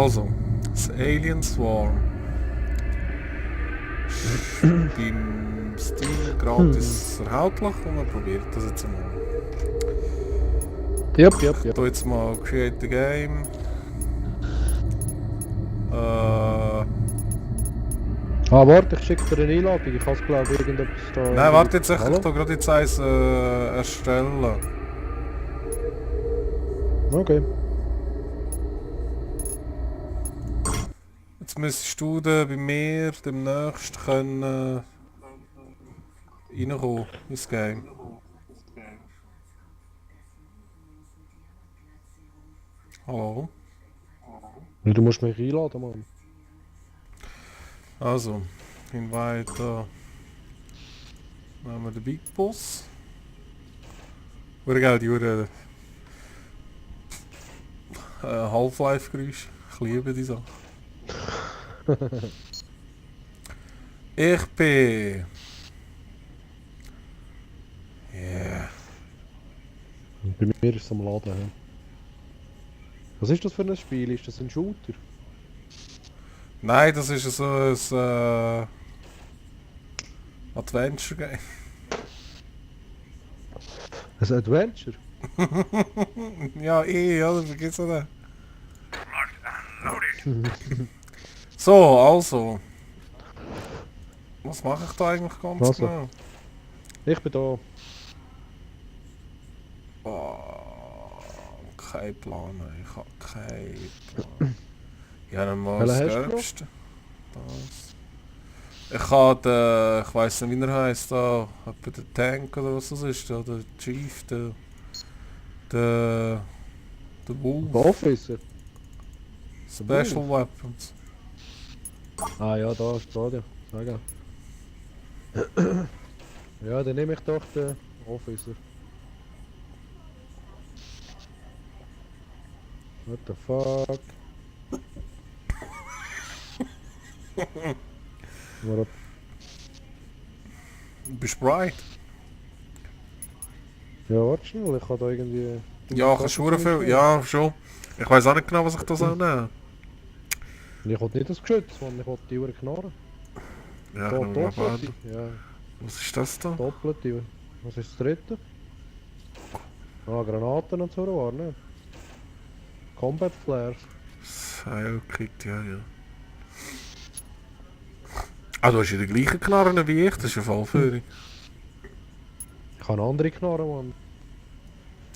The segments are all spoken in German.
Also, das Aliens War. Beim Steam gratis erhältlich und man probiert das jetzt mal. Yep. Ich tu jetzt mal Create the Game. Warte, ich schicke dir eine Einladung. Ich habe es glaube irgendetwas da... Nein, warte jetzt, ich Hallo? tu gerade jetzt eins erstellen. Okay. Jetzt müsstest du dann bei mir demnächst können reinkommen ins Game. Hallo? Du musst mich einladen, Mann. Also, invite nehmen wir den Big Boss. Geil, die Half-Life-Geräusche. Ich liebe die Sache. Ich bin... Yeah. Bei mir ist es am Laden. Ja. Was ist das für ein Spiel? Ist das ein Shooter? Nein, das ist so ein Adventure-Game. Ein Adventure? Ja, oder? Vergiss das nicht. So, also. Was mache ich da eigentlich ganz Also. genau? Ich bin da. Oh, kein Plan, ich habe keinen Plan. Ja, dann mal das Welchen hast du Gelbste. Das. Ich habe den, ich weiss nicht wie er heisst, da, etwa der Tank oder was das ist, da, der Chief, der Wolf. Officer? Special Weapons. Ah ja, da ist das Radio. Sag ja, dann nehme ich doch den Officer. What the fuck? Warum? Bist du bereit? Ja, warte schnell, ich habe da irgendwie... Ja, kannst du viel? Ja, schon. Ich weiss auch nicht genau, was ich da soll nehmen. Ich wollte nicht das Geschütz, Mann, ich wollte die Uhr knarren. Ja, Da, ich nehme mal doppelte. an. Ja, Was ist das da? doppelte. Was ist das dritte? Ah, Granaten und so war, ne? Combat Flares. Seilkit, ja. Ah, du hast ja die gleichen Knarren wie ich, das ist ja Fallführung. Ich kann andere knarren, Mann.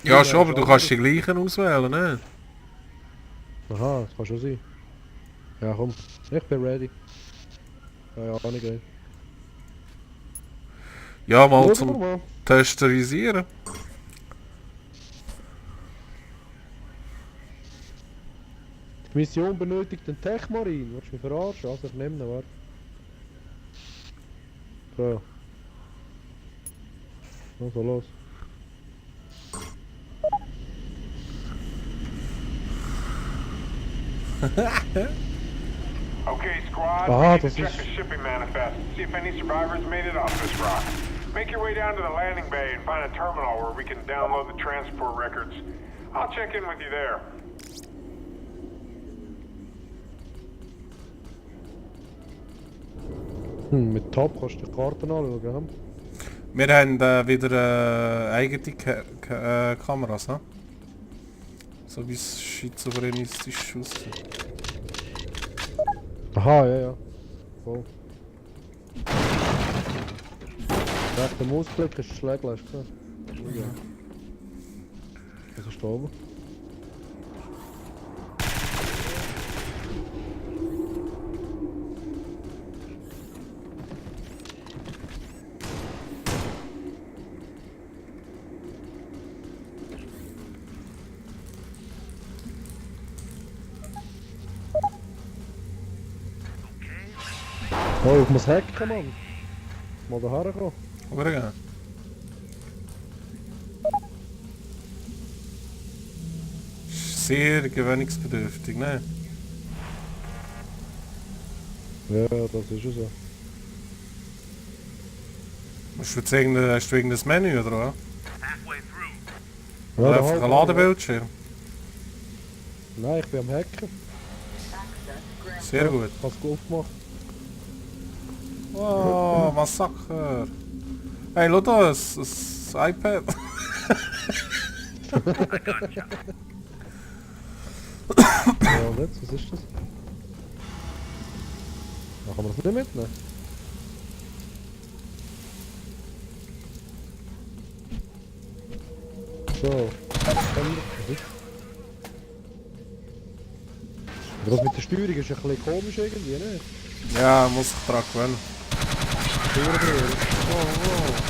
Ja, schon, aber du kannst die gleichen auswählen, ne? Aha, das kann schon sein. Ja, komm, ich bin ready. Ja, auch nicht geil. Ja, mal Schauen wir zum mal. Testerisieren. Die Mission benötigt einen Tech-Marine. Willst du mich verarschen? Also ich nehme ihn, warte. So. Also los. Okay, squad, Ah, we need das to check ist... the shipping manifest. See if any survivors made it off this rock. Make your way down to the landing bay and find a terminal where we can download the transport records. I'll check in with you there. Mit Tab kannst du die Karten anschauen, Wir haben wieder eigene Kameras, ne? So wie es schizophrenistisch aussieht. Aha, ja. Voll. Der Mausklick ist schlecht, hast du gesehen? Ja. Was ist da oben? Oh, ich muss hacken, Mann. Mal da herkommen. Oder ja? Sehr gewöhnungsbedürftig, ne? Ja, das ist es so. Hast du irgendein Menü oder was? Ja, Oder da einfach halt, ein ja. Ladebildschirm? Nein, ich bin am Hacken. Sehr gut. Hast du aufgemacht? Oh, Massaker. Hey, schau da, ein iPad. Ja, und jetzt? Was ist das? Da kann man das nicht mitnehmen. So. Was ist? Aber das mit der Steuerung ist ein bisschen komisch irgendwie, ne? Ja, muss ich dran gewöhnen. Steuerdrehen. Oh,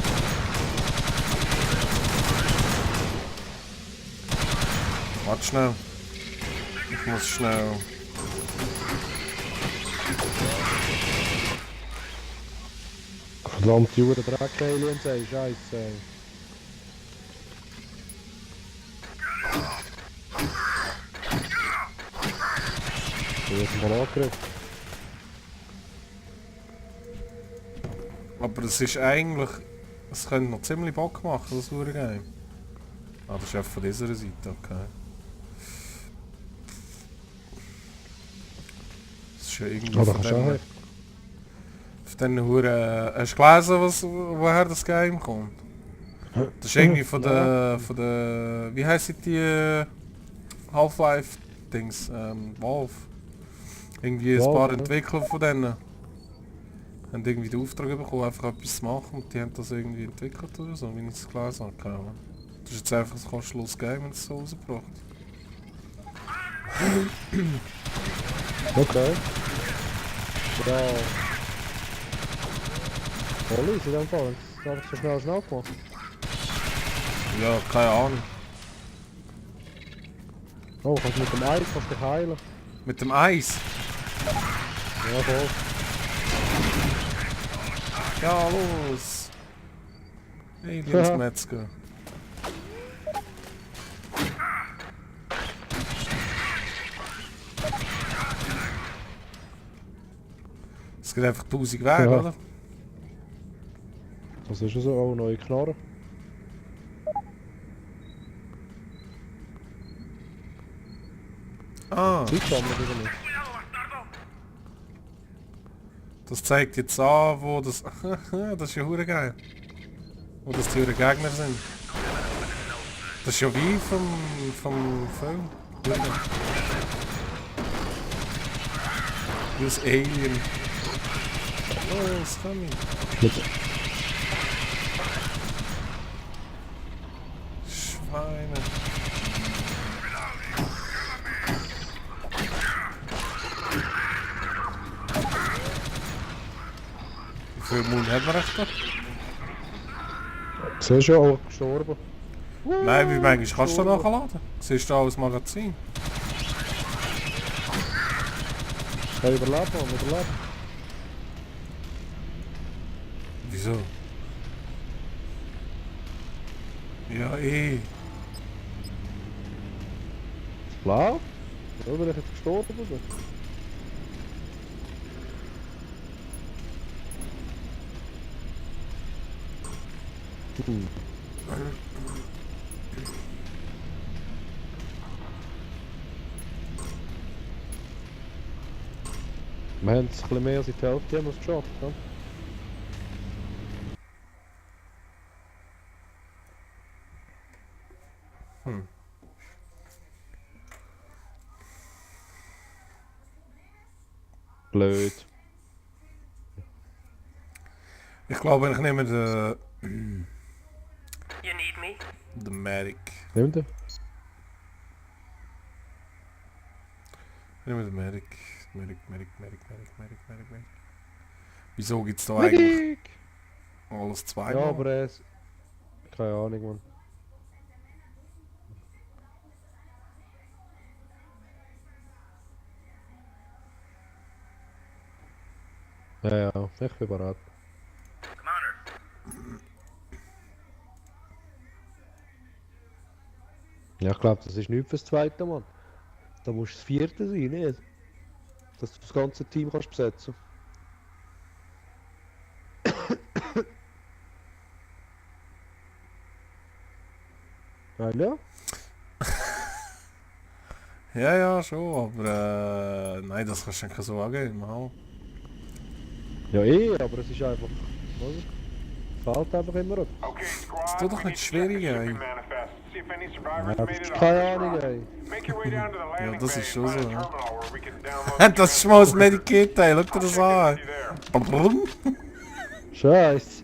Warte schnell. Ich muss schnell. oh. Verdammte Uhr Dreck-Aliens, ey, Scheiße, ey. Ich hab mal angegriffen. Aber es ist eigentlich... Es könnte noch ziemlich Bock machen, das Game. Ah, das ist einfach von dieser Seite, okay. Das ist ja irgendwie Ah, da von kannst du auch den... Von den Huren... Hast du gelesen, woher das Game kommt? Das ist irgendwie von der... Wie heisst die Half-Life-Dings? Valve. Irgendwie ein Valve, paar ja. Entwickler von denen haben irgendwie den Auftrag bekommen, einfach etwas zu machen und die haben das irgendwie entwickelt oder so, wie ich es gelesen habe. Keine Ahnung. Das ist jetzt einfach ein kostenloses Game und es so rausgebracht. Okay. Ja. Voll easy in dem Fall. Das ist einfach so schnell gemacht. Ja, keine Ahnung. Oh, kannst du mit dem Eis dich heilen? Mit dem Eis? Ja, voll. Ja, los! Aliens-Metzger. Es geht einfach 1000 Wege, Ja. oder? Das ist ja so, oh, neue Knarre. Ah, Zeit sammeln oder nicht? das zeigt jetzt an, wo das... das ist ja hure geil. Wo das die Gegner sind. Das ist ja wie vom Film. Hure geil. Wie das Alien. Oh, es kann ich. Mit Schweine. Wie viel Mund hat man echt da? siehst du ja auch gestorben. Nein, wie manchmal kannst du da nachladen? Siehst du da als Magazin? Ja, überleben, überleben. Wieso? Ja, eh. Blau? Ja, bin ich jetzt gestorben oder? Wir haben es ein bisschen mehr als die Hälfte haben wir es geschafft. Ja? Blöd. Ich glaube, ich nehme den... You need me? Den Medic. Nimm den. Ich nehme den Medic. Medic. Wieso gibt es da eigentlich Medic! alles zweimal? Ja, aber es... Keine Ahnung, Mann. Ja, ja, ich bin bereit. Commander, Ja, ich glaube, das ist nichts fürs zweite, Mann. Da musst du das vierte sein, nicht? Dass du das ganze Team kannst besetzen. Ja. Ja, ja, schon, aber nein, das kannst du nicht so angeben. Mal. Ja aber es ist einfach... Oder? Fällt einfach immer ab. Okay, Das squad, tut we doch need nicht to check the schwierig, shipping ey. manifest. See if any Ja, survivors das made ist it off keine this Ahnung, rock. ey. Make your way down to the Ja, landing das bay ist and schon find so. a Ja. terminal where we can download the Das ist mal das transport records. Medikit, ey, schau dir I'll das check in an. with you there. Scheiße.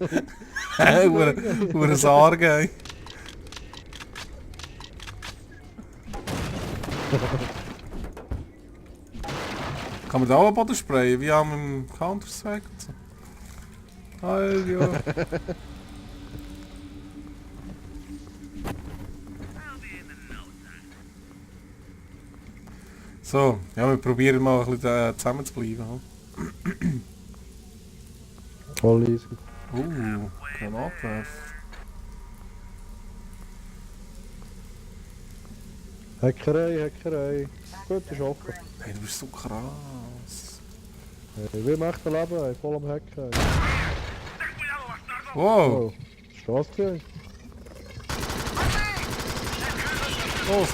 Ure Sarge, ey. Kann man da auch Boden sprayen, wie am Counter-Strike und so? Heil, ja. So, ja, wir probieren mal ein bisschen zusammen zu bleiben. Hm? Voll easy. Granatwerfer. Hackerei. Gut, ist offen. Hey, du bist so krass. Wie möchte leben, ey? Voll am Hacken. Ey. Wow! Oh, ist das gewesen? Los,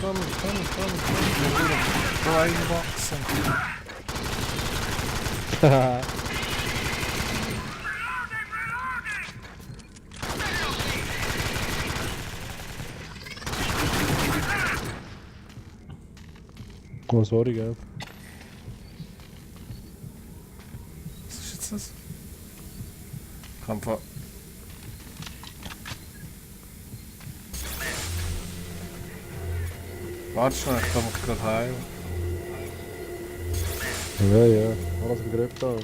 komm. Wir wollen so einwachsen. Haha. Oh, sorry, gell. Was ist jetzt das? Kampf. Warte schnell, ich kann mich gerade heilen. Ja. Alles im Griff da.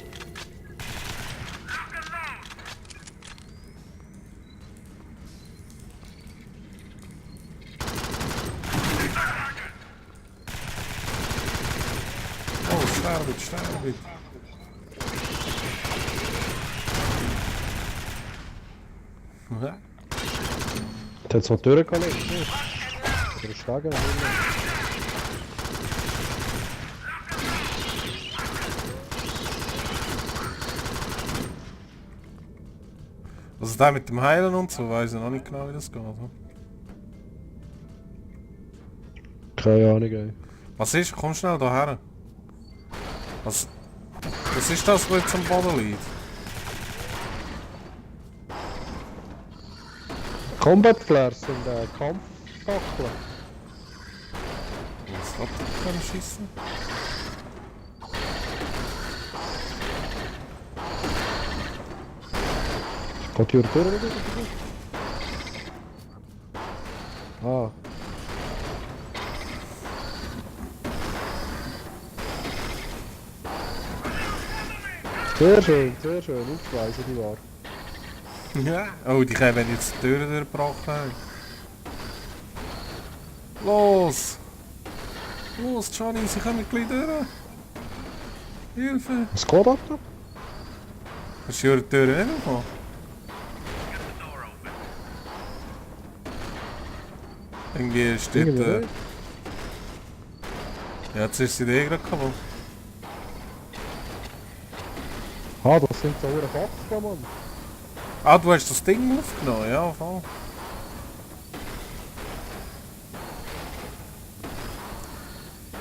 Oh, sterbe. Ja. Jetzt hat es noch durchgelegt. Oder Stegen. Also der mit dem Heilen und so, weiß ich noch nicht genau, wie das geht. Hm? Keine Ahnung, ey. Was ist? Komm schnell hierher. Was ist das, was jetzt am Boden liegt? Combat Flares sind Kampffackeln. Was hat der können schießen? Geht hier durch oder? Ah. Sehr schön, aufweisen die war. Ja. Oh, die haben jetzt die Türen durchgebrochen. Los, Johnny, sie kommen gleich durch. Hilfe! Was geht ab da? Hast du die Türen nicht noch? Irgendwie steht Irgendwie nicht. ja, jetzt ist sie eh gerade kaputt. Ah, das sind so eine Fackeln, Mann. Ah, du hast das Ding aufgenommen, ja, voll.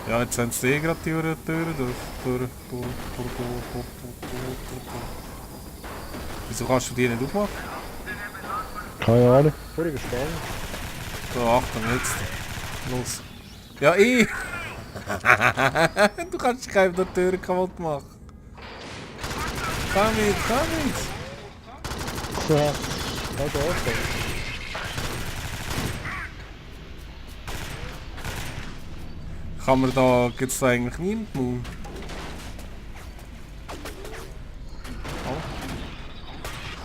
Ja, jetzt sind sie eh gerade die Türen durch. Wieso kannst du die nicht aufmachen? Keine Ahnung. Voriger Stange. So, Achtung, jetzt. Los. Ja, ich! Du kannst keine der Türen kaputt machen. Komm mit! Ja, also offen. Kann man da, gibt's da eigentlich niemanden?